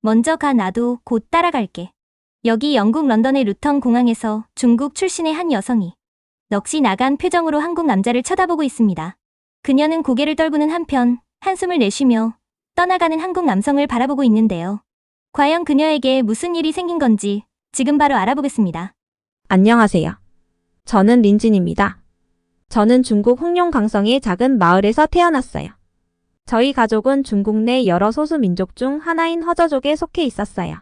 먼저 가 나도 곧 따라갈게. 여기 영국 런던의 루턴 공항에서 중국 출신의 한 여성이 넋이 나간 표정으로 한국 남자를 쳐다보고 있습니다. 그녀는 고개를 떨구는 한편 한숨을 내쉬며 떠나가는 한국 남성을 바라보고 있는데요. 과연 그녀에게 무슨 일이 생긴 건지 지금 바로 알아보겠습니다. 안녕하세요. 저는 린진입니다. 저는 중국 홍룡 강성의 작은 마을에서 태어났어요. 저희 가족은 중국 내 여러 소수 민족 중 하나인 허저족에 속해 있었어요.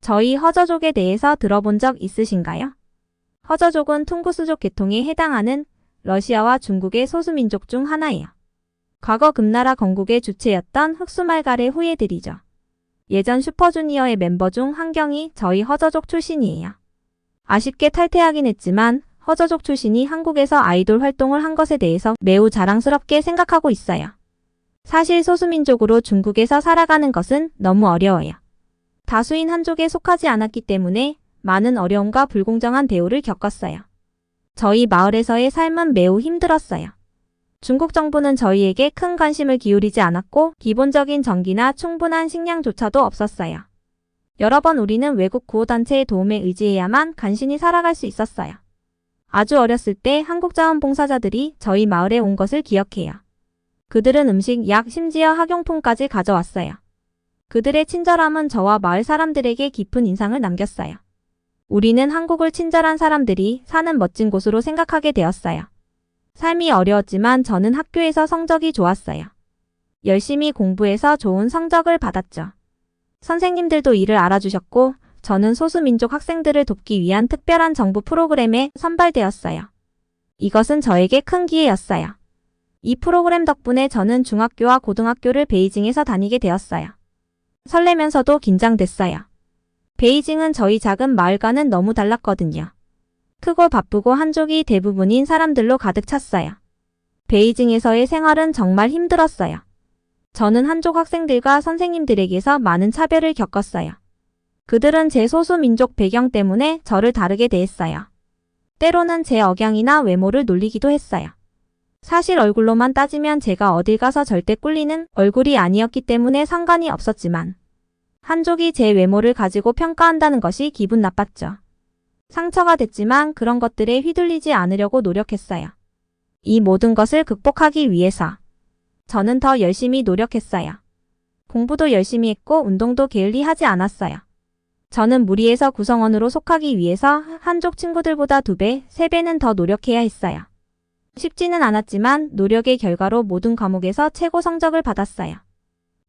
저희 허저족에 대해서 들어본 적 있으신가요? 허저족은 퉁구스족 계통에 해당하는 러시아와 중국의 소수민족 중 하나예요. 과거 금나라 건국의 주체였던 흑수말갈의 후예들이죠. 예전 슈퍼주니어의 멤버 중 한 경이 저희 허저족 출신이에요. 아쉽게 탈퇴하긴 했지만 허저족 출신이 한국에서 아이돌 활동을 한 것에 대해서 매우 자랑스럽게 생각하고 있어요. 사실 소수민족으로 중국에서 살아가는 것은 너무 어려워요. 다수인 한족에 속하지 않았기 때문에 많은 어려움과 불공정한 대우를 겪었어요. 저희 마을에서의 삶은 매우 힘들었어요. 중국 정부는 저희에게 큰 관심을 기울이지 않았고 기본적인 전기나 충분한 식량조차도 없었어요. 여러 번 우리는 외국 구호단체의 도움에 의지해야만 간신히 살아갈 수 있었어요. 아주 어렸을 때 한국자원봉사자들이 저희 마을에 온 것을 기억해요. 그들은 음식, 약, 심지어 학용품까지 가져왔어요. 그들의 친절함은 저와 마을 사람들에게 깊은 인상을 남겼어요. 우리는 한국을 친절한 사람들이 사는 멋진 곳으로 생각하게 되었어요. 삶이 어려웠지만 저는 학교에서 성적이 좋았어요. 열심히 공부해서 좋은 성적을 받았죠. 선생님들도 이를 알아주셨고 저는 소수민족 학생들을 돕기 위한 특별한 정부 프로그램에 선발되었어요. 이것은 저에게 큰 기회였어요. 이 프로그램 덕분에 저는 중학교와 고등학교를 베이징에서 다니게 되었어요. 설레면서도 긴장됐어요. 베이징은 저희 작은 마을과는 너무 달랐거든요. 크고 바쁘고 한족이 대부분인 사람들로 가득 찼어요. 베이징에서의 생활은 정말 힘들었어요. 저는 한족 학생들과 선생님들에게서 많은 차별을 겪었어요. 그들은 제 소수민족 배경 때문에 저를 다르게 대했어요. 때로는 제 억양이나 외모를 놀리기도 했어요. 사실 얼굴로만 따지면 제가 어딜 가서 절대 꿀리는 얼굴이 아니었기 때문에 상관이 없었지만 한족이 제 외모를 가지고 평가한다는 것이 기분 나빴죠. 상처가 됐지만 그런 것들에 휘둘리지 않으려고 노력했어요. 이 모든 것을 극복하기 위해서 저는 더 열심히 노력했어요. 공부도 열심히 했고 운동도 게을리 하지 않았어요. 저는 무리해서 구성원으로 속하기 위해서 한족 친구들보다 2배, 3배는 더 노력해야 했어요. 쉽지는 않았지만 노력의 결과로 모든 과목에서 최고 성적을 받았어요.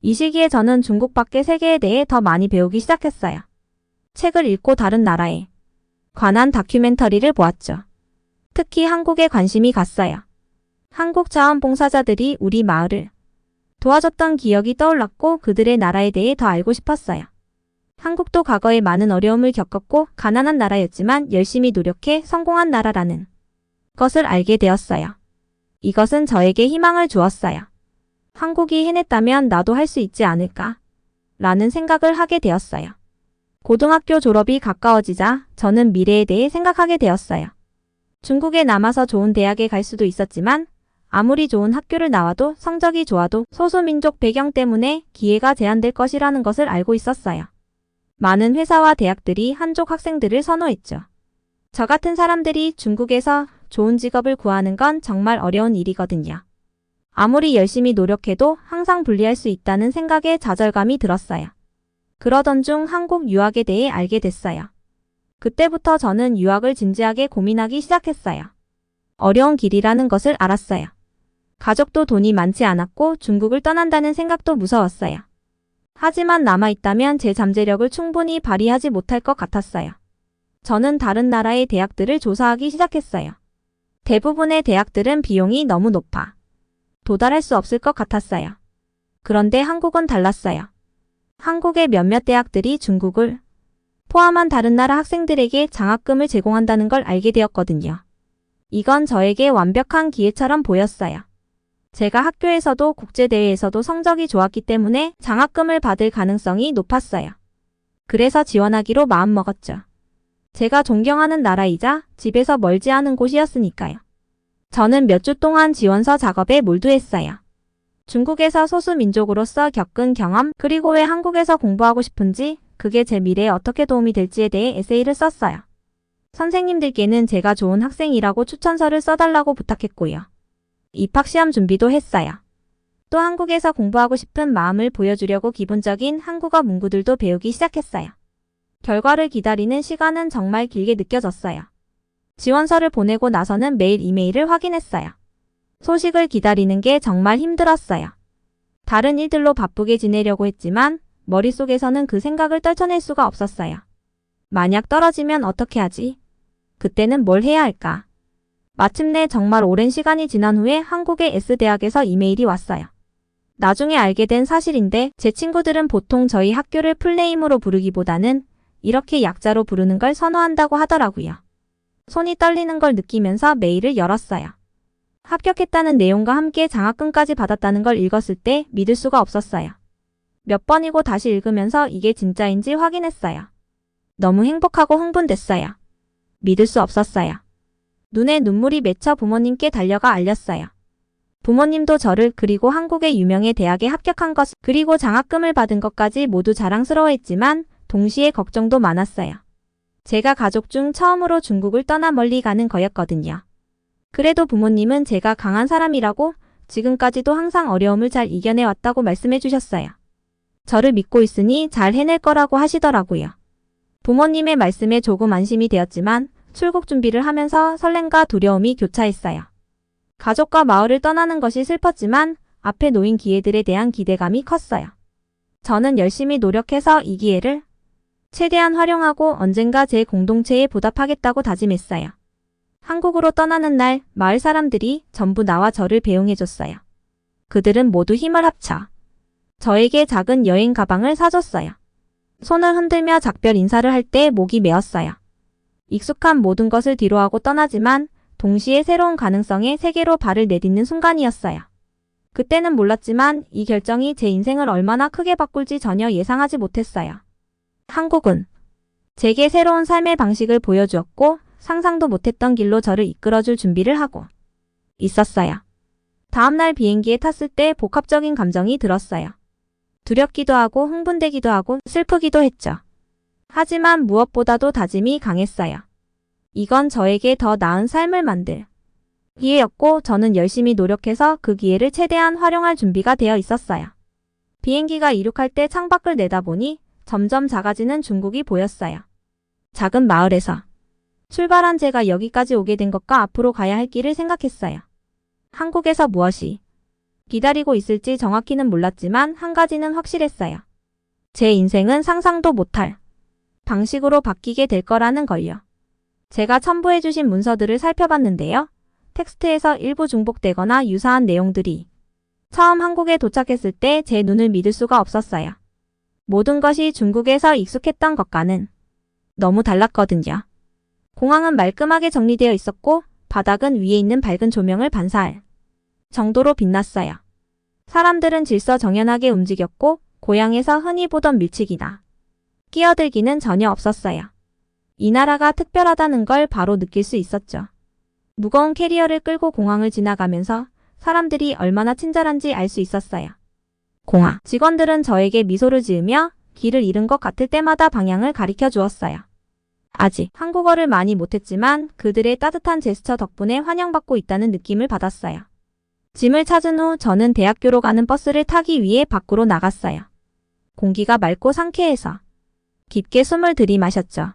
이 시기에 저는 중국 밖의 세계에 대해 더 많이 배우기 시작했어요. 책을 읽고 다른 나라에 관한 다큐멘터리를 보았죠. 특히 한국에 관심이 갔어요. 한국 자원봉사자들이 우리 마을을 도와줬던 기억이 떠올랐고 그들의 나라에 대해 더 알고 싶었어요. 한국도 과거에 많은 어려움을 겪었고 가난한 나라였지만 열심히 노력해 성공한 나라라는 것을 알게 되었어요. 이것은 저에게 희망을 주었어요. 한국이 해냈다면 나도 할 수 있지 않을까? 라는 생각을 하게 되었어요. 고등학교 졸업이 가까워지자 저는 미래에 대해 생각하게 되었어요. 중국에 남아서 좋은 대학에 갈 수도 있었지만 아무리 좋은 학교를 나와도 성적이 좋아도 소수민족 배경 때문에 기회가 제한될 것이라는 것을 알고 있었어요. 많은 회사와 대학들이 한족 학생들을 선호했죠. 저 같은 사람들이 중국에서 좋은 직업을 구하는 건 정말 어려운 일이거든요. 아무리 열심히 노력해도 항상 불리할 수 있다는 생각에 좌절감이 들었어요. 그러던 중 한국 유학에 대해 알게 됐어요. 그때부터 저는 유학을 진지하게 고민하기 시작했어요. 어려운 길이라는 것을 알았어요. 가족도 돈이 많지 않았고 중국을 떠난다는 생각도 무서웠어요. 하지만 남아있다면 제 잠재력을 충분히 발휘하지 못할 것 같았어요. 저는 다른 나라의 대학들을 조사하기 시작했어요. 대부분의 대학들은 비용이 너무 높아 도달할 수 없을 것 같았어요. 그런데 한국은 달랐어요. 한국의 몇몇 대학들이 중국을 포함한 다른 나라 학생들에게 장학금을 제공한다는 걸 알게 되었거든요. 이건 저에게 완벽한 기회처럼 보였어요. 제가 학교에서도 국제대회에서도 성적이 좋았기 때문에 장학금을 받을 가능성이 높았어요. 그래서 지원하기로 마음먹었죠. 제가 존경하는 나라이자 집에서 멀지 않은 곳이었으니까요. 저는 몇 주 동안 지원서 작업에 몰두했어요. 중국에서 소수민족으로서 겪은 경험, 그리고 왜 한국에서 공부하고 싶은지, 그게 제 미래에 어떻게 도움이 될지에 대해 에세이를 썼어요. 선생님들께는 제가 좋은 학생이라고 추천서를 써달라고 부탁했고요. 입학시험 준비도 했어요. 또 한국에서 공부하고 싶은 마음을 보여주려고 기본적인 한국어 문구들도 배우기 시작했어요. 결과를 기다리는 시간은 정말 길게 느껴졌어요. 지원서를 보내고 나서는 매일 이메일을 확인했어요. 소식을 기다리는 게 정말 힘들었어요. 다른 일들로 바쁘게 지내려고 했지만 머릿속에서는 그 생각을 떨쳐낼 수가 없었어요. 만약 떨어지면 어떻게 하지? 그때는 뭘 해야 할까? 마침내 정말 오랜 시간이 지난 후에 한국의 S대학에서 이메일이 왔어요. 나중에 알게 된 사실인데 제 친구들은 보통 저희 학교를 풀네임으로 부르기보다는 이렇게 약자로 부르는 걸 선호한다고 하더라고요. 손이 떨리는 걸 느끼면서 메일을 열었어요. 합격했다는 내용과 함께 장학금까지 받았다는 걸 읽었을 때 믿을 수가 없었어요. 몇 번이고 다시 읽으면서 이게 진짜인지 확인했어요. 너무 행복하고 흥분됐어요. 믿을 수 없었어요. 눈에 눈물이 맺혀 부모님께 달려가 알렸어요. 부모님도 저를 그리고 한국의 유명의 대학에 합격한 것 그리고 장학금을 받은 것까지 모두 자랑스러워했지만 동시에 걱정도 많았어요. 제가 가족 중 처음으로 중국을 떠나 멀리 가는 거였거든요. 그래도 부모님은 제가 강한 사람이라고 지금까지도 항상 어려움을 잘 이겨내왔다고 말씀해 주셨어요. 저를 믿고 있으니 잘 해낼 거라고 하시더라고요. 부모님의 말씀에 조금 안심이 되었지만 출국 준비를 하면서 설렘과 두려움이 교차했어요. 가족과 마을을 떠나는 것이 슬펐지만 앞에 놓인 기회들에 대한 기대감이 컸어요. 저는 열심히 노력해서 이 기회를 최대한 활용하고 언젠가 제 공동체에 보답하겠다고 다짐했어요. 한국으로 떠나는 날 마을 사람들이 전부 나와 저를 배웅해줬어요. 그들은 모두 힘을 합쳐 저에게 작은 여행 가방을 사줬어요. 손을 흔들며 작별 인사를 할 때 목이 메었어요. 익숙한 모든 것을 뒤로하고 떠나지만 동시에 새로운 가능성의 세계로 발을 내딛는 순간이었어요. 그때는 몰랐지만 이 결정이 제 인생을 얼마나 크게 바꿀지 전혀 예상하지 못했어요. 한국은 제게 새로운 삶의 방식을 보여주었고 상상도 못했던 길로 저를 이끌어줄 준비를 하고 있었어요. 다음날 비행기에 탔을 때 복합적인 감정이 들었어요. 두렵기도 하고 흥분되기도 하고 슬프기도 했죠. 하지만 무엇보다도 다짐이 강했어요. 이건 저에게 더 나은 삶을 만들 기회였고 저는 열심히 노력해서 그 기회를 최대한 활용할 준비가 되어 있었어요. 비행기가 이륙할 때 창밖을 내다보니 점점 작아지는 중국이 보였어요. 작은 마을에서 출발한 제가 여기까지 오게 된 것과 앞으로 가야 할 길을 생각했어요. 한국에서 무엇이 기다리고 있을지 정확히는 몰랐지만 한 가지는 확실했어요. 제 인생은 상상도 못할 방식으로 바뀌게 될 거라는 걸요. 제가 첨부해주신 문서들을 살펴봤는데요. 텍스트에서 일부 중복되거나 유사한 내용들이 처음 한국에 도착했을 때 제 눈을 믿을 수가 없었어요. 모든 것이 중국에서 익숙했던 것과는 너무 달랐거든요. 공항은 말끔하게 정리되어 있었고 바닥은 위에 있는 밝은 조명을 반사할 정도로 빛났어요. 사람들은 질서정연하게 움직였고 고향에서 흔히 보던 밀치기나 끼어들기는 전혀 없었어요. 이 나라가 특별하다는 걸 바로 느낄 수 있었죠. 무거운 캐리어를 끌고 공항을 지나가면서 사람들이 얼마나 친절한지 알 수 있었어요. 공항 직원들은 저에게 미소를 지으며 길을 잃은 것 같을 때마다 방향을 가리켜 주었어요. 아직 한국어를 많이 못했지만 그들의 따뜻한 제스처 덕분에 환영받고 있다는 느낌을 받았어요. 짐을 찾은 후 저는 대학교로 가는 버스를 타기 위해 밖으로 나갔어요. 공기가 맑고 상쾌해서 깊게 숨을 들이마셨죠.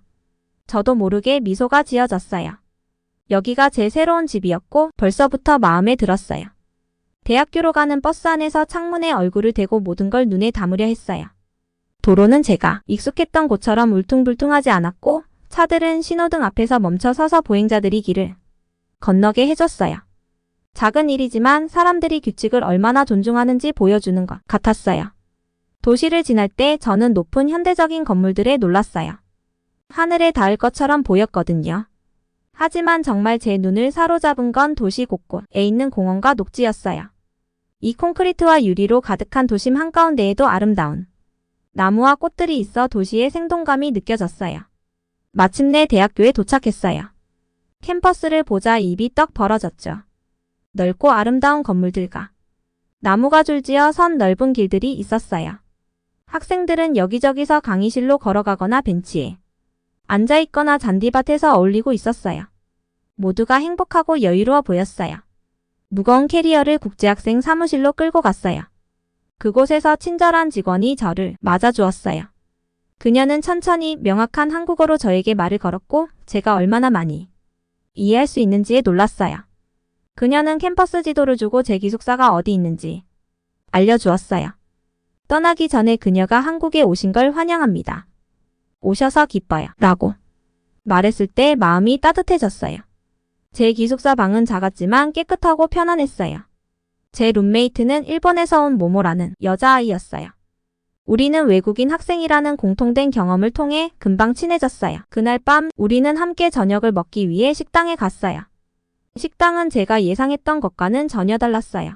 저도 모르게 미소가 지어졌어요. 여기가 제 새로운 집이었고 벌써부터 마음에 들었어요. 대학교로 가는 버스 안에서 창문에 얼굴을 대고 모든 걸 눈에 담으려 했어요. 도로는 제가 익숙했던 곳처럼 울퉁불퉁하지 않았고 차들은 신호등 앞에서 멈춰 서서 보행자들이 길을 건너게 해줬어요. 작은 일이지만 사람들이 규칙을 얼마나 존중하는지 보여주는 것 같았어요. 도시를 지날 때 저는 높은 현대적인 건물들에 놀랐어요. 하늘에 닿을 것처럼 보였거든요. 하지만 정말 제 눈을 사로잡은 건 도시 곳곳에 있는 공원과 녹지였어요. 이 콘크리트와 유리로 가득한 도심 한가운데에도 아름다운 나무와 꽃들이 있어 도시의 생동감이 느껴졌어요. 마침내 대학교에 도착했어요. 캠퍼스를 보자 입이 떡 벌어졌죠. 넓고 아름다운 건물들과 나무가 줄지어 선 넓은 길들이 있었어요. 학생들은 여기저기서 강의실로 걸어가거나 벤치에 앉아있거나 잔디밭에서 어울리고 있었어요. 모두가 행복하고 여유로워 보였어요. 무거운 캐리어를 국제학생 사무실로 끌고 갔어요. 그곳에서 친절한 직원이 저를 맞아주었어요. 그녀는 천천히 명확한 한국어로 저에게 말을 걸었고 제가 얼마나 많이 이해할 수 있는지에 놀랐어요. 그녀는 캠퍼스 지도를 주고 제 기숙사가 어디 있는지 알려주었어요. 떠나기 전에 그녀가 한국에 오신 걸 환영합니다. 오셔서 기뻐요. 라고 말했을 때 마음이 따뜻해졌어요. 제 기숙사 방은 작았지만 깨끗하고 편안했어요. 제 룸메이트는 일본에서 온 모모라는 여자아이였어요. 우리는 외국인 학생이라는 공통된 경험을 통해 금방 친해졌어요. 그날 밤 우리는 함께 저녁을 먹기 위해 식당에 갔어요. 식당은 제가 예상했던 것과는 전혀 달랐어요.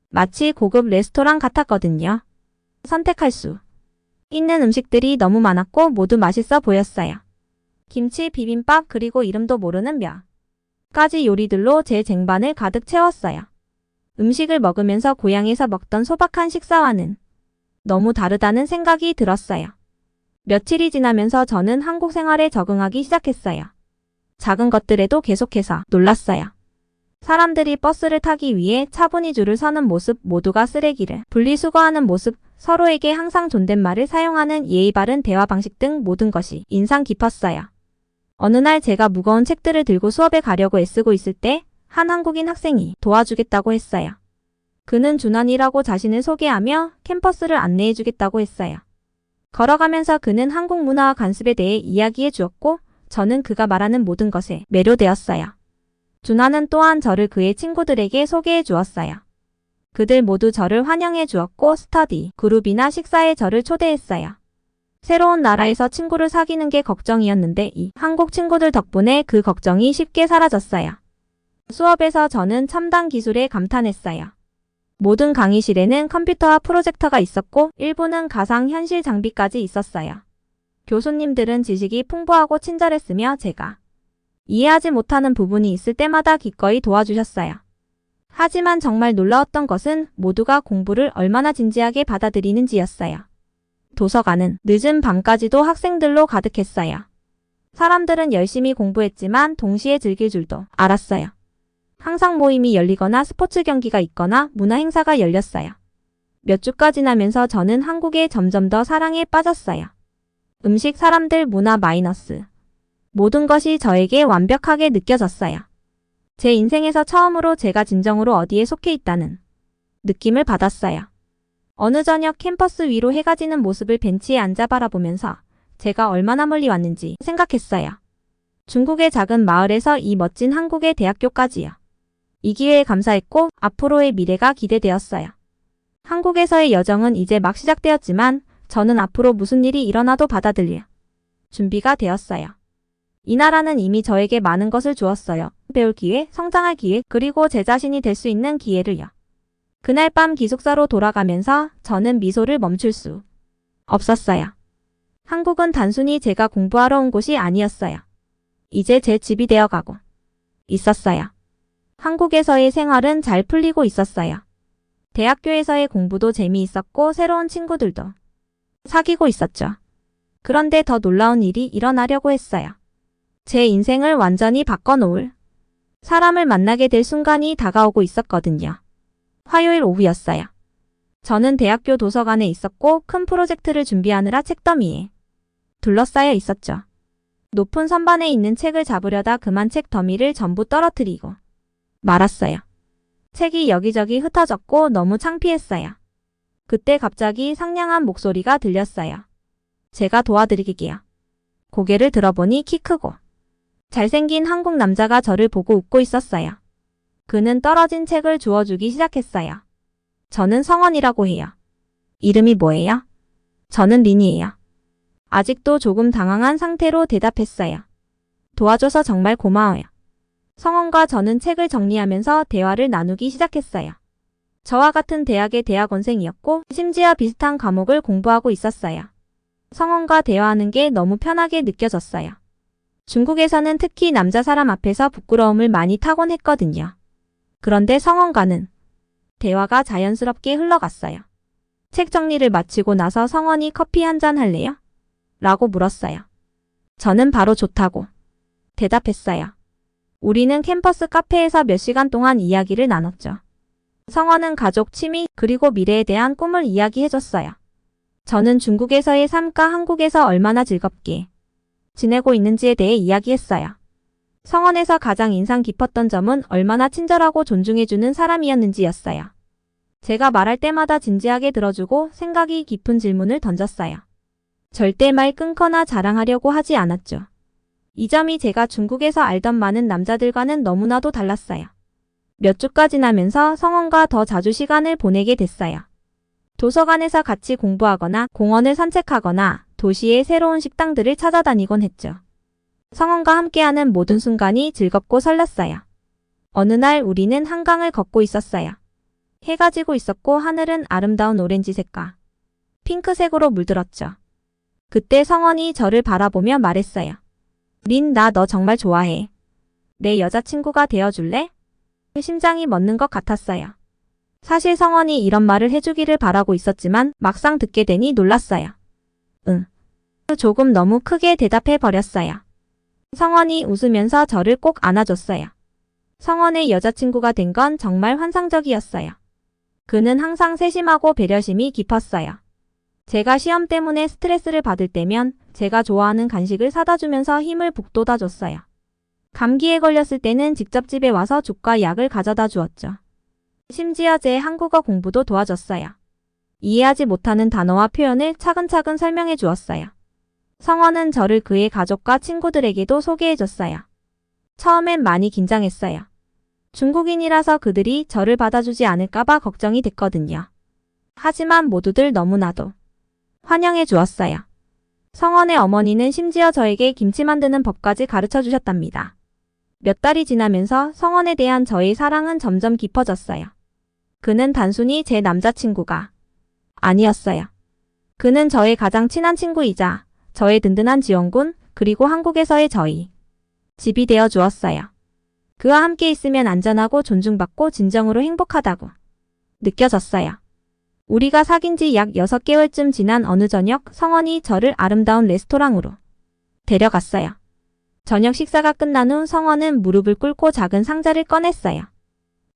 마치 고급 레스토랑 같았거든요. 선택할 수 있는 음식들이 너무 많았고 모두 맛있어 보였어요. 김치, 비빔밥, 그리고 이름도 모르는 몇 가지 요리들로 제 쟁반을 가득 채웠어요. 음식을 먹으면서 고향에서 먹던 소박한 식사와는 너무 다르다는 생각이 들었어요. 며칠이 지나면서 저는 한국 생활에 적응하기 시작했어요. 작은 것들에도 계속해서 놀랐어요. 사람들이 버스를 타기 위해 차분히 줄을 서는 모습, 모두가 쓰레기를 분리수거하는 모습, 서로에게 항상 존댓말을 사용하는 예의 바른 대화 방식 등 모든 것이 인상 깊었어요. 어느 날 제가 무거운 책들을 들고 수업에 가려고 애쓰고 있을 때 한 한국인 학생이 도와주겠다고 했어요. 그는 준환이라고 자신을 소개하며 캠퍼스를 안내해주겠다고 했어요. 걸어가면서 그는 한국 문화와 관습에 대해 이야기해 주었고 저는 그가 말하는 모든 것에 매료되었어요. 준환은 또한 저를 그의 친구들에게 소개해 주었어요. 그들 모두 저를 환영해 주었고 스터디 그룹이나 식사에 저를 초대했어요. 새로운 나라에서 친구를 사귀는 게 걱정이었는데 이 한국 친구들 덕분에 그 걱정이 쉽게 사라졌어요. 수업에서 저는 첨단 기술에 감탄했어요. 모든 강의실에는 컴퓨터와 프로젝터가 있었고 일부는 가상현실 장비까지 있었어요. 교수님들은 지식이 풍부하고 친절했으며 제가 이해하지 못하는 부분이 있을 때마다 기꺼이 도와주셨어요. 하지만 정말 놀라웠던 것은 모두가 공부를 얼마나 진지하게 받아들이는지였어요. 도서관은 늦은 밤까지도 학생들로 가득했어요. 사람들은 열심히 공부했지만 동시에 즐길 줄도 알았어요. 항상 모임이 열리거나 스포츠 경기가 있거나 문화 행사가 열렸어요. 몇 주가 지나면서 저는 한국에 점점 더 사랑에 빠졌어요. 음식, 사람들, 문화 마이너스 모든 것이 저에게 완벽하게 느껴졌어요. 제 인생에서 처음으로 제가 진정으로 어디에 속해 있다는 느낌을 받았어요. 어느 저녁 캠퍼스 위로 해가 지는 모습을 벤치에 앉아 바라보면서 제가 얼마나 멀리 왔는지 생각했어요. 중국의 작은 마을에서 이 멋진 한국의 대학교까지요. 이 기회에 감사했고 앞으로의 미래가 기대되었어요. 한국에서의 여정은 이제 막 시작되었지만 저는 앞으로 무슨 일이 일어나도 받아들일 준비가 되었어요. 이 나라는 이미 저에게 많은 것을 주었어요. 배울 기회, 성장할 기회, 그리고 제 자신이 될 수 있는 기회를요. 그날 밤 기숙사로 돌아가면서 저는 미소를 멈출 수 없었어요. 한국은 단순히 제가 공부하러 온 곳이 아니었어요. 이제 제 집이 되어가고 있었어요. 한국에서의 생활은 잘 풀리고 있었어요. 대학교에서의 공부도 재미있었고 새로운 친구들도 사귀고 있었죠. 그런데 더 놀라운 일이 일어나려고 했어요. 제 인생을 완전히 바꿔놓을 사람을 만나게 될 순간이 다가오고 있었거든요. 화요일 오후였어요. 저는 대학교 도서관에 있었고 큰 프로젝트를 준비하느라 책더미에 둘러싸여 있었죠. 높은 선반에 있는 책을 잡으려다 그만 책 더미를 전부 떨어뜨리고 말았어요. 책이 여기저기 흩어졌고 너무 창피했어요. 그때 갑자기 상냥한 목소리가 들렸어요. 제가 도와드릴게요. 고개를 들어보니 키 크고 잘생긴 한국 남자가 저를 보고 웃고 있었어요. 그는 떨어진 책을 주워주기 시작했어요. 저는 성원이라고 해요. 이름이 뭐예요? 저는 린이에요. 아직도 조금 당황한 상태로 대답했어요. 도와줘서 정말 고마워요. 성원과 저는 책을 정리하면서 대화를 나누기 시작했어요. 저와 같은 대학의 대학원생이었고 심지어 비슷한 과목을 공부하고 있었어요. 성원과 대화하는 게 너무 편하게 느껴졌어요. 중국에서는 특히 남자 사람 앞에서 부끄러움을 많이 타곤 했거든요. 그런데 성원과는 대화가 자연스럽게 흘러갔어요. 책 정리를 마치고 나서 성원이 커피 한 잔 할래요? 라고 물었어요. 저는 바로 좋다고 대답했어요. 우리는 캠퍼스 카페에서 몇 시간 동안 이야기를 나눴죠. 성원은 가족, 취미, 그리고 미래에 대한 꿈을 이야기해줬어요. 저는 중국에서의 삶과 한국에서 얼마나 즐겁게 지내고 있는지에 대해 이야기했어요. 성원에서 가장 인상 깊었던 점은 얼마나 친절하고 존중해주는 사람이었는지였어요. 제가 말할 때마다 진지하게 들어주고 생각이 깊은 질문을 던졌어요. 절대 말 끊거나 자랑하려고 하지 않았죠. 이 점이 제가 중국에서 알던 많은 남자들과는 너무나도 달랐어요. 몇 주가 지나면서 성원과 더 자주 시간을 보내게 됐어요. 도서관에서 같이 공부하거나 공원을 산책하거나 도시의 새로운 식당들을 찾아다니곤 했죠. 성원과 함께하는 모든 순간이 즐겁고 설렜어요. 어느 날 우리는 한강을 걷고 있었어요. 해가 지고 있었고 하늘은 아름다운 오렌지색과 핑크색으로 물들었죠. 그때 성원이 저를 바라보며 말했어요. 린, 나 너 정말 좋아해. 내 여자친구가 되어줄래? 심장이 멎는 것 같았어요. 사실 성원이 이런 말을 해주기를 바라고 있었지만 막상 듣게 되니 놀랐어요. 응. 조금 너무 크게 대답해 버렸어요. 성원이 웃으면서 저를 꼭 안아줬어요. 성원의 여자친구가 된 건 정말 환상적이었어요. 그는 항상 세심하고 배려심이 깊었어요. 제가 시험 때문에 스트레스를 받을 때면 제가 좋아하는 간식을 사다 주면서 힘을 북돋아 줬어요. 감기에 걸렸을 때는 직접 집에 와서 죽과 약을 가져다 주었죠. 심지어 제 한국어 공부도 도와줬어요. 이해하지 못하는 단어와 표현을 차근차근 설명해 주었어요. 성원은 저를 그의 가족과 친구들에게도 소개해 줬어요. 처음엔 많이 긴장했어요. 중국인이라서 그들이 저를 받아주지 않을까봐 걱정이 됐거든요. 하지만 모두들 너무나도 환영해 주었어요. 성원의 어머니는 심지어 저에게 김치 만드는 법까지 가르쳐 주셨답니다. 몇 달이 지나면서 성원에 대한 저의 사랑은 점점 깊어졌어요. 그는 단순히 제 남자친구가 아니었어요. 그는 저의 가장 친한 친구이자 저의 든든한 지원군, 그리고 한국에서의 저희 집이 되어 주었어요. 그와 함께 있으면 안전하고 존중받고 진정으로 행복하다고 느껴졌어요. 우리가 사귄 지 약 6개월쯤 지난 어느 저녁 성원이 저를 아름다운 레스토랑으로 데려갔어요. 저녁 식사가 끝난 후 성원은 무릎을 꿇고 작은 상자를 꺼냈어요.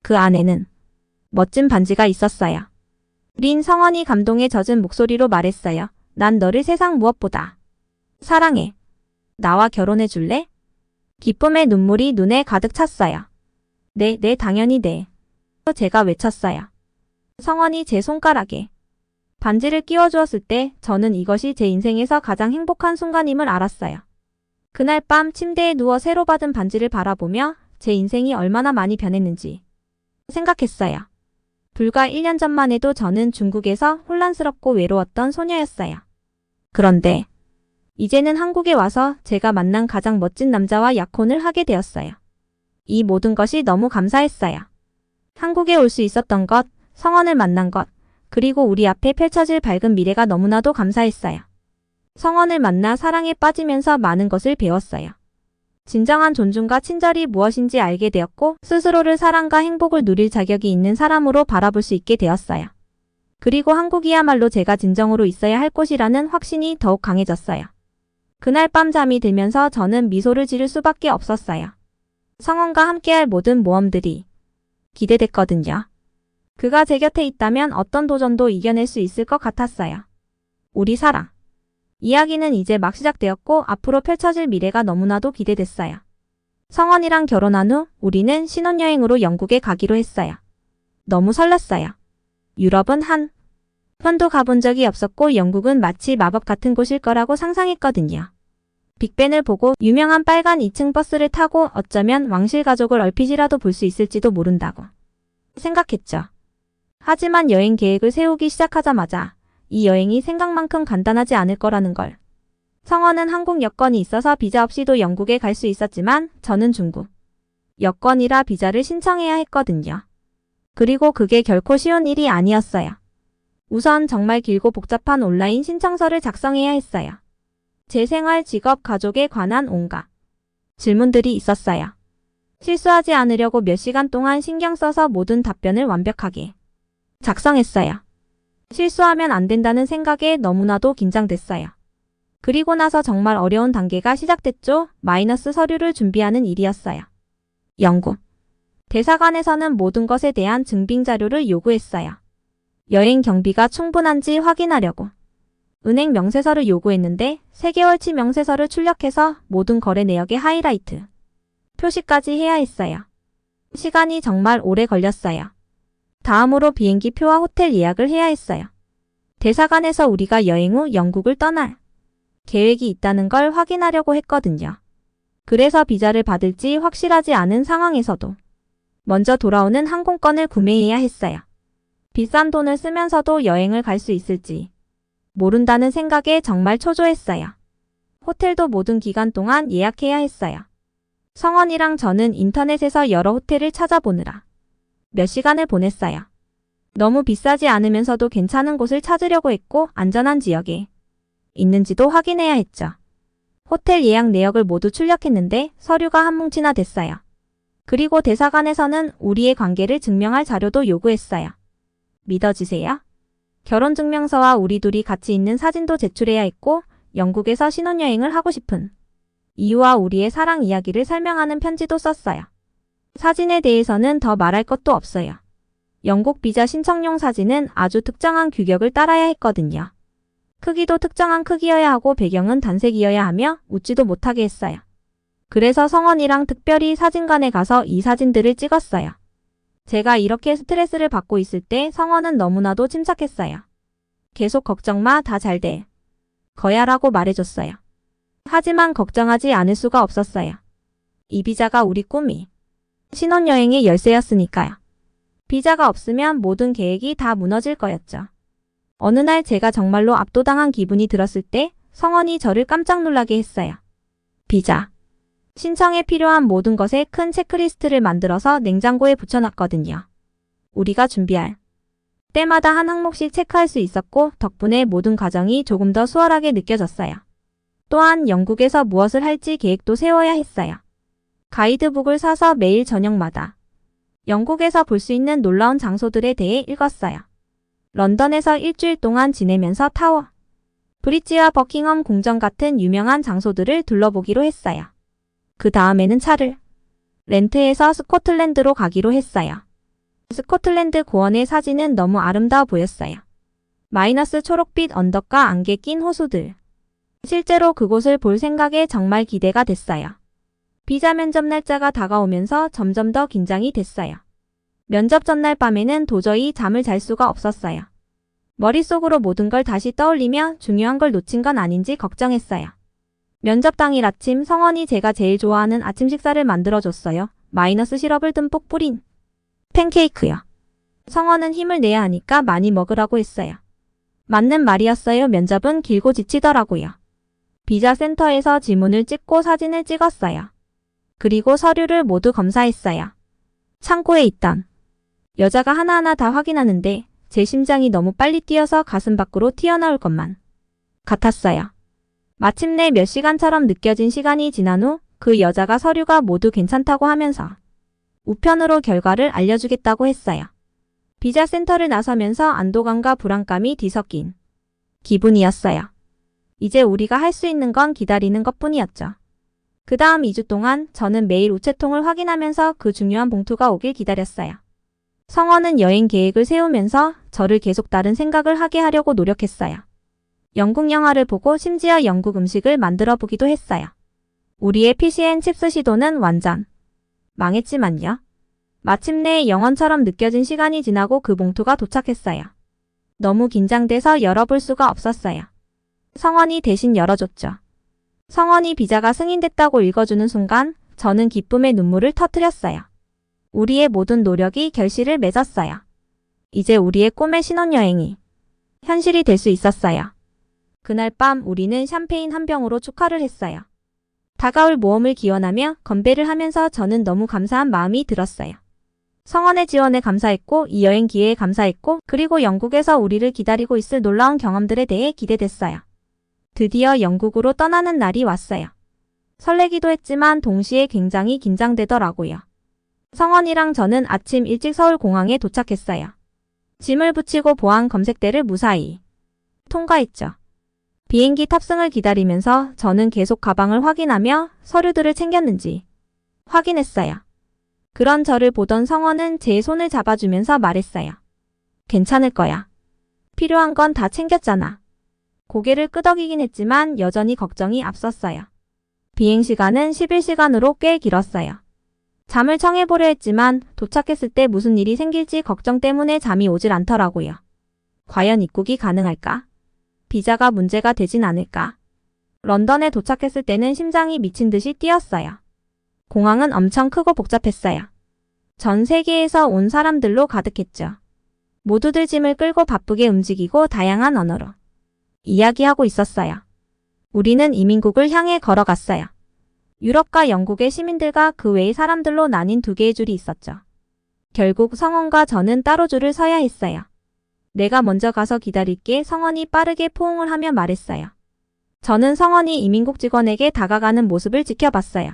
그 안에는 멋진 반지가 있었어요. 린, 성원이 감동에 젖은 목소리로 말했어요. 난 너를 세상 무엇보다 사랑해. 나와 결혼해 줄래? 기쁨의 눈물이 눈에 가득 찼어요. 네, 당연히 네. 제가 외쳤어요. 성원이 제 손가락에 반지를 끼워주었을 때 저는 이것이 제 인생에서 가장 행복한 순간임을 알았어요. 그날 밤 침대에 누워 새로 받은 반지를 바라보며 제 인생이 얼마나 많이 변했는지 생각했어요. 불과 1년 전만 해도 저는 중국에서 혼란스럽고 외로웠던 소녀였어요. 그런데 이제는 한국에 와서 제가 만난 가장 멋진 남자와 약혼을 하게 되었어요. 이 모든 것이 너무 감사했어요. 한국에 올 수 있었던 것, 성원을 만난 것, 그리고 우리 앞에 펼쳐질 밝은 미래가 너무나도 감사했어요. 성원을 만나 사랑에 빠지면서 많은 것을 배웠어요. 진정한 존중과 친절이 무엇인지 알게 되었고 스스로를 사랑과 행복을 누릴 자격이 있는 사람으로 바라볼 수 있게 되었어요. 그리고 한국이야말로 제가 진정으로 있어야 할 곳이라는 확신이 더욱 강해졌어요. 그날 밤 잠이 들면서 저는 미소를 지을 수밖에 없었어요. 성원과 함께할 모든 모험들이 기대됐거든요. 그가 제 곁에 있다면 어떤 도전도 이겨낼 수 있을 것 같았어요. 우리 사랑. 이야기는 이제 막 시작되었고 앞으로 펼쳐질 미래가 너무나도 기대됐어요. 성원이랑 결혼한 후 우리는 신혼여행으로 영국에 가기로 했어요. 너무 설렜어요. 유럽은 한 번도 가본 적이 없었고 영국은 마치 마법 같은 곳일 거라고 상상했거든요. 빅벤을 보고 유명한 빨간 2층 버스를 타고 어쩌면 왕실 가족을 얼핏이라도 볼 수 있을지도 모른다고 생각했죠. 하지만 여행 계획을 세우기 시작하자마자 이 여행이 생각만큼 간단하지 않을 거라는 걸. 성원은 한국 여권이 있어서 비자 없이도 영국에 갈 수 있었지만 저는 중국 여권이라 비자를 신청해야 했거든요. 그리고 그게 결코 쉬운 일이 아니었어요. 우선 정말 길고 복잡한 온라인 신청서를 작성해야 했어요. 제 생활, 직업, 가족에 관한 온갖 질문들이 있었어요. 실수하지 않으려고 몇 시간 동안 신경 써서 모든 답변을 완벽하게 작성했어요. 실수하면 안 된다는 생각에 너무나도 긴장됐어요. 그리고 나서 정말 어려운 단계가 시작됐죠. 마이너스 서류를 준비하는 일이었어요. 영국. 대사관에서는 모든 것에 대한 증빙 자료를 요구했어요. 여행 경비가 충분한지 확인하려고. 은행 명세서를 요구했는데 3개월치 명세서를 출력해서 모든 거래 내역의 하이라이트, 표시까지 해야 했어요. 시간이 정말 오래 걸렸어요. 다음으로 비행기 표와 호텔 예약을 해야 했어요. 대사관에서 우리가 여행 후 영국을 떠날 계획이 있다는 걸 확인하려고 했거든요. 그래서 비자를 받을지 확실하지 않은 상황에서도 먼저 돌아오는 항공권을 구매해야 했어요. 비싼 돈을 쓰면서도 여행을 갈 수 있을지 모른다는 생각에 정말 초조했어요. 호텔도 모든 기간 동안 예약해야 했어요. 성원이랑 저는 인터넷에서 여러 호텔을 찾아보느라 몇 시간을 보냈어요. 너무 비싸지 않으면서도 괜찮은 곳을 찾으려고 했고 안전한 지역에 있는지도 확인해야 했죠. 호텔 예약 내역을 모두 출력했는데 서류가 한 뭉치나 됐어요. 그리고 대사관에서는 우리의 관계를 증명할 자료도 요구했어요. 믿어지세요? 결혼증명서와 우리 둘이 같이 있는 사진도 제출해야 했고 영국에서 신혼여행을 하고 싶은 이유와 우리의 사랑 이야기를 설명하는 편지도 썼어요. 사진에 대해서는 더 말할 것도 없어요. 영국 비자 신청용 사진은 아주 특정한 규격을 따라야 했거든요. 크기도 특정한 크기여야 하고 배경은 단색이어야 하며 웃지도 못하게 했어요. 그래서 성원이랑 특별히 사진관에 가서 이 사진들을 찍었어요. 제가 이렇게 스트레스를 받고 있을 때 성원은 너무나도 침착했어요. 계속 걱정 마, 다 잘 돼. 거야라고 말해줬어요. 하지만 걱정하지 않을 수가 없었어요. 이 비자가 우리 꿈이 신혼여행의 열쇠였으니까요. 비자가 없으면 모든 계획이 다 무너질 거였죠. 어느 날 제가 정말로 압도당한 기분이 들었을 때 성원이 저를 깜짝 놀라게 했어요. 비자. 신청에 필요한 모든 것에 큰 체크리스트를 만들어서 냉장고에 붙여놨거든요. 우리가 준비할 때마다 한 항목씩 체크할 수 있었고 덕분에 모든 과정이 조금 더 수월하게 느껴졌어요. 또한 영국에서 무엇을 할지 계획도 세워야 했어요. 가이드북을 사서 매일 저녁마다 영국에서 볼 수 있는 놀라운 장소들에 대해 읽었어요. 런던에서 일주일 동안 지내면서 타워, 브릿지와 버킹엄 궁전 같은 유명한 장소들을 둘러보기로 했어요. 그 다음에는 차를 렌트해서 스코틀랜드로 가기로 했어요. 스코틀랜드 고원의 사진은 너무 아름다워 보였어요. 마이너스 초록빛 언덕과 안개 낀 호수들. 실제로 그곳을 볼 생각에 정말 기대가 됐어요. 비자 면접 날짜가 다가오면서 점점 더 긴장이 됐어요. 면접 전날 밤에는 도저히 잠을 잘 수가 없었어요. 머릿속으로 모든 걸 다시 떠올리며 중요한 걸 놓친 건 아닌지 걱정했어요. 면접 당일 아침 성원이 제가 제일 좋아하는 아침 식사를 만들어줬어요. 마이너스 시럽을 듬뿍 뿌린 팬케이크요. 성원은 힘을 내야 하니까 많이 먹으라고 했어요. 맞는 말이었어요. 면접은 길고 지치더라고요. 비자 센터에서 지문을 찍고 사진을 찍었어요. 그리고 서류를 모두 검사했어요. 창고에 있던 여자가 하나하나 다 확인하는데 제 심장이 너무 빨리 뛰어서 가슴 밖으로 튀어나올 것만 같았어요. 마침내 몇 시간처럼 느껴진 시간이 지난 후 그 여자가 서류가 모두 괜찮다고 하면서 우편으로 결과를 알려주겠다고 했어요. 비자 센터를 나서면서 안도감과 불안감이 뒤섞인 기분이었어요. 이제 우리가 할 수 있는 건 기다리는 것뿐이었죠. 그 다음 2주 동안 저는 매일 우체통을 확인하면서 그 중요한 봉투가 오길 기다렸어요. 성원은 여행 계획을 세우면서 저를 계속 다른 생각을 하게 하려고 노력했어요. 영국 영화를 보고 심지어 영국 음식을 만들어 보기도 했어요. 우리의 피시앤칩스 시도는 완전 망했지만요. 마침내 영원처럼 느껴진 시간이 지나고 그 봉투가 도착했어요. 너무 긴장돼서 열어볼 수가 없었어요. 성원이 대신 열어줬죠. 성원이 비자가 승인됐다고 읽어주는 순간 저는 기쁨의 눈물을 터뜨렸어요. 우리의 모든 노력이 결실을 맺었어요. 이제 우리의 꿈의 신혼여행이 현실이 될 수 있었어요. 그날 밤 우리는 샴페인 한 병으로 축하를 했어요. 다가올 모험을 기원하며 건배를 하면서 저는 너무 감사한 마음이 들었어요. 성원의 지원에 감사했고 이 여행 기회에 감사했고 그리고 영국에서 우리를 기다리고 있을 놀라운 경험들에 대해 기대됐어요. 드디어 영국으로 떠나는 날이 왔어요. 설레기도 했지만 동시에 굉장히 긴장되더라고요. 성원이랑 저는 아침 일찍 서울 공항에 도착했어요. 짐을 붙이고 보안 검색대를 무사히 통과했죠. 비행기 탑승을 기다리면서 저는 계속 가방을 확인하며 서류들을 챙겼는지 확인했어요. 그런 저를 보던 성원은 제 손을 잡아주면서 말했어요. 괜찮을 거야. 필요한 건 다 챙겼잖아. 고개를 끄덕이긴 했지만 여전히 걱정이 앞섰어요. 비행시간은 11시간으로 꽤 길었어요. 잠을 청해보려 했지만 도착했을 때 무슨 일이 생길지 걱정 때문에 잠이 오질 않더라고요. 과연 입국이 가능할까? 비자가 문제가 되진 않을까? 런던에 도착했을 때는 심장이 미친 듯이 뛰었어요. 공항은 엄청 크고 복잡했어요. 전 세계에서 온 사람들로 가득했죠. 모두들 짐을 끌고 바쁘게 움직이고 다양한 언어로 이야기하고 있었어요. 우리는 이민국을 향해 걸어갔어요. 유럽과 영국의 시민들과 그 외의 사람들로 나뉜 두 개의 줄이 있었죠. 결국 성원과 저는 따로 줄을 서야 했어요. 내가 먼저 가서 기다릴게. 성원이 빠르게 포옹을 하며 말했어요. 저는 성원이 이민국 직원에게 다가가는 모습을 지켜봤어요.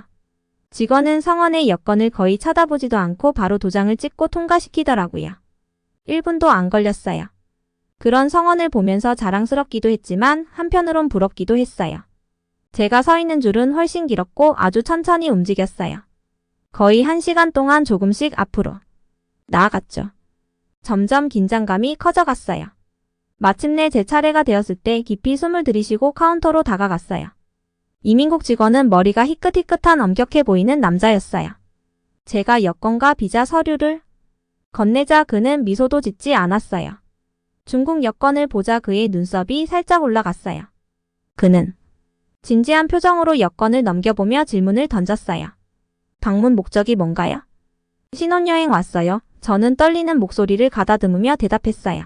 직원은 성원의 여권을 거의 쳐다보지도 않고 바로 도장을 찍고 통과시키더라고요. 1분도 안 걸렸어요. 그런 성원을 보면서 자랑스럽기도 했지만 한편으론 부럽기도 했어요. 제가 서 있는 줄은 훨씬 길었고 아주 천천히 움직였어요. 거의 1시간 동안 조금씩 앞으로 나아갔죠. 점점 긴장감이 커져갔어요. 마침내 제 차례가 되었을 때 깊이 숨을 들이쉬고 카운터로 다가갔어요. 이민국 직원은 머리가 희끗희끗한 엄격해 보이는 남자였어요. 제가 여권과 비자 서류를 건네자 그는 미소도 짓지 않았어요. 중국 여권을 보자 그의 눈썹이 살짝 올라갔어요. 그는 진지한 표정으로 여권을 넘겨보며 질문을 던졌어요. 방문 목적이 뭔가요? 신혼여행 왔어요. 저는 떨리는 목소리를 가다듬으며 대답했어요.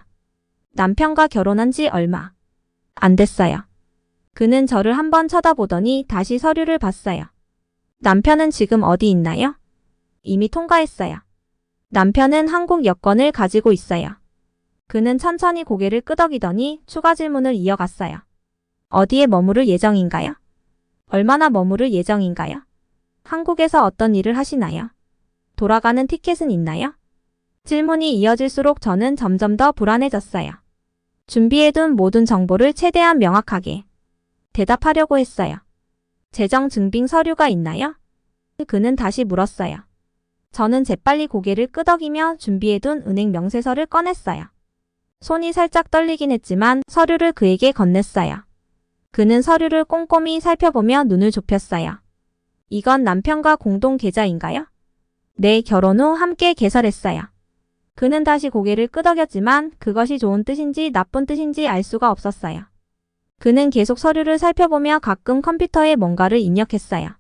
남편과 결혼한 지 얼마 안 됐어요. 그는 저를 한번 쳐다보더니 다시 서류를 봤어요. 남편은 지금 어디 있나요? 이미 통과했어요. 남편은 한국 여권을 가지고 있어요. 그는 천천히 고개를 끄덕이더니 추가 질문을 이어갔어요. 어디에 머무를 예정인가요? 얼마나 머무를 예정인가요? 한국에서 어떤 일을 하시나요? 돌아가는 티켓은 있나요? 질문이 이어질수록 저는 점점 더 불안해졌어요. 준비해둔 모든 정보를 최대한 명확하게 대답하려고 했어요. 재정 증빙 서류가 있나요? 그는 다시 물었어요. 저는 재빨리 고개를 끄덕이며 준비해둔 은행 명세서를 꺼냈어요. 손이 살짝 떨리긴 했지만 서류를 그에게 건넸어요. 그는 서류를 꼼꼼히 살펴보며 눈을 좁혔어요. 이건 남편과 공동 계좌인가요? 네, 결혼 후 함께 개설했어요. 그는 다시 고개를 끄덕였지만 그것이 좋은 뜻인지 나쁜 뜻인지 알 수가 없었어요. 그는 계속 서류를 살펴보며 가끔 컴퓨터에 뭔가를 입력했어요.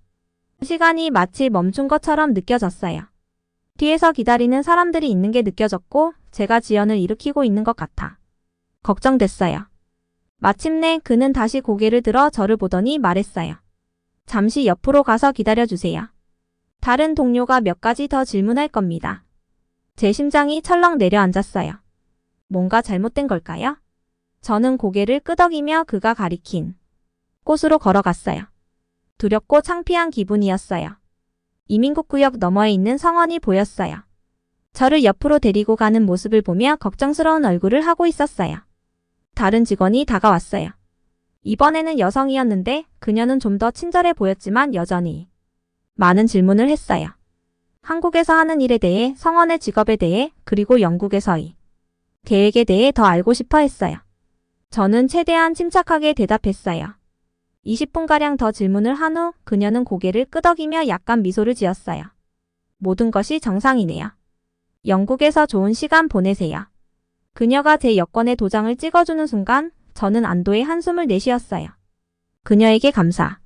시간이 마치 멈춘 것처럼 느껴졌어요. 뒤에서 기다리는 사람들이 있는 게 느껴졌고 제가 지연을 일으키고 있는 것 같아 걱정됐어요. 마침내 그는 다시 고개를 들어 저를 보더니 말했어요. 잠시 옆으로 가서 기다려주세요. 다른 동료가 몇 가지 더 질문할 겁니다. 제 심장이 철렁 내려앉았어요. 뭔가 잘못된 걸까요? 저는 고개를 끄덕이며 그가 가리킨 곳으로 걸어갔어요. 두렵고 창피한 기분이었어요. 이민국 구역 너머에 있는 성원이 보였어요. 저를 옆으로 데리고 가는 모습을 보며 걱정스러운 얼굴을 하고 있었어요. 다른 직원이 다가왔어요. 이번에는 여성이었는데 그녀는 좀 더 친절해 보였지만 여전히 많은 질문을 했어요. 한국에서 하는 일에 대해, 성원의 직업에 대해, 그리고 영국에서의 계획에 대해 더 알고 싶어 했어요. 저는 최대한 침착하게 대답했어요. 20분가량 더 질문을 한 후 그녀는 고개를 끄덕이며 약간 미소를 지었어요. 모든 것이 정상이네요. 영국에서 좋은 시간 보내세요. 그녀가 제 여권에 도장을 찍어주는 순간 저는 안도의 한숨을 내쉬었어요. 그녀에게 감사.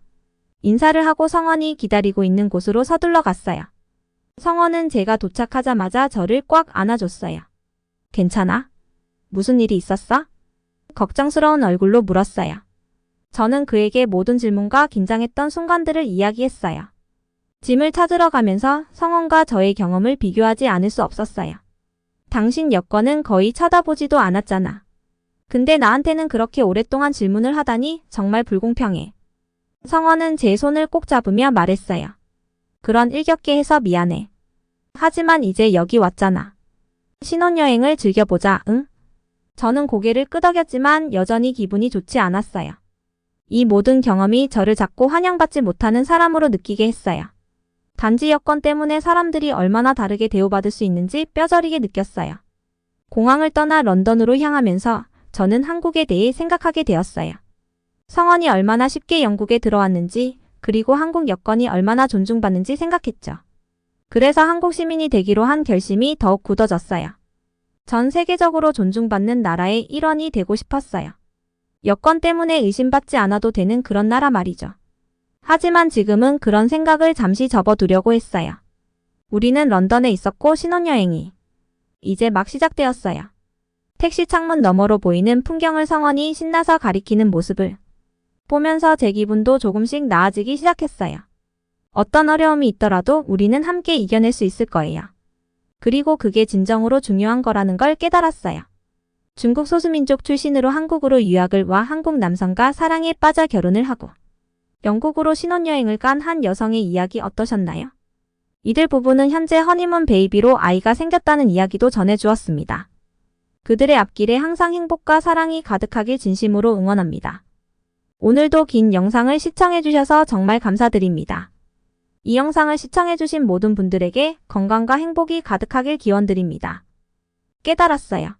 인사를 하고 성원이 기다리고 있는 곳으로 서둘러 갔어요. 성원은 제가 도착하자마자 저를 꽉 안아줬어요. 괜찮아? 무슨 일이 있었어? 걱정스러운 얼굴로 물었어요. 저는 그에게 모든 질문과 긴장했던 순간들을 이야기했어요. 짐을 찾으러 가면서 성원과 저의 경험을 비교하지 않을 수 없었어요. 당신 여권은 거의 쳐다보지도 않았잖아. 근데 나한테는 그렇게 오랫동안 질문을 하다니 정말 불공평해. 성원은 제 손을 꼭 잡으며 말했어요. 그런 일격게 해서 미안해. 하지만 이제 여기 왔잖아. 신혼여행을 즐겨보자, 응? 저는 고개를 끄덕였지만 여전히 기분이 좋지 않았어요. 이 모든 경험이 저를 자꾸 환영받지 못하는 사람으로 느끼게 했어요. 단지 여건 때문에 사람들이 얼마나 다르게 대우받을 수 있는지 뼈저리게 느꼈어요. 공항을 떠나 런던으로 향하면서 저는 한국에 대해 생각하게 되었어요. 성원이 얼마나 쉽게 영국에 들어왔는지, 그리고 한국 여건이 얼마나 존중받는지 생각했죠. 그래서 한국 시민이 되기로 한 결심이 더욱 굳어졌어요. 전 세계적으로 존중받는 나라의 일원이 되고 싶었어요. 여건 때문에 의심받지 않아도 되는 그런 나라 말이죠. 하지만 지금은 그런 생각을 잠시 접어두려고 했어요. 우리는 런던에 있었고 신혼여행이 이제 막 시작되었어요. 택시 창문 너머로 보이는 풍경을 성원이 신나서 가리키는 모습을 보면서 제 기분도 조금씩 나아지기 시작했어요. 어떤 어려움이 있더라도 우리는 함께 이겨낼 수 있을 거예요. 그리고 그게 진정으로 중요한 거라는 걸 깨달았어요. 중국 소수민족 출신으로 한국으로 유학을 와 한국 남성과 사랑에 빠져 결혼을 하고 영국으로 신혼여행을 간 한 여성의 이야기 어떠셨나요? 이들 부부는 현재 허니문 베이비로 아이가 생겼다는 이야기도 전해주었습니다. 그들의 앞길에 항상 행복과 사랑이 가득하길 진심으로 응원합니다. 오늘도 긴 영상을 시청해주셔서 정말 감사드립니다. 이 영상을 시청해주신 모든 분들에게 건강과 행복이 가득하길 기원드립니다. 깨달았어요.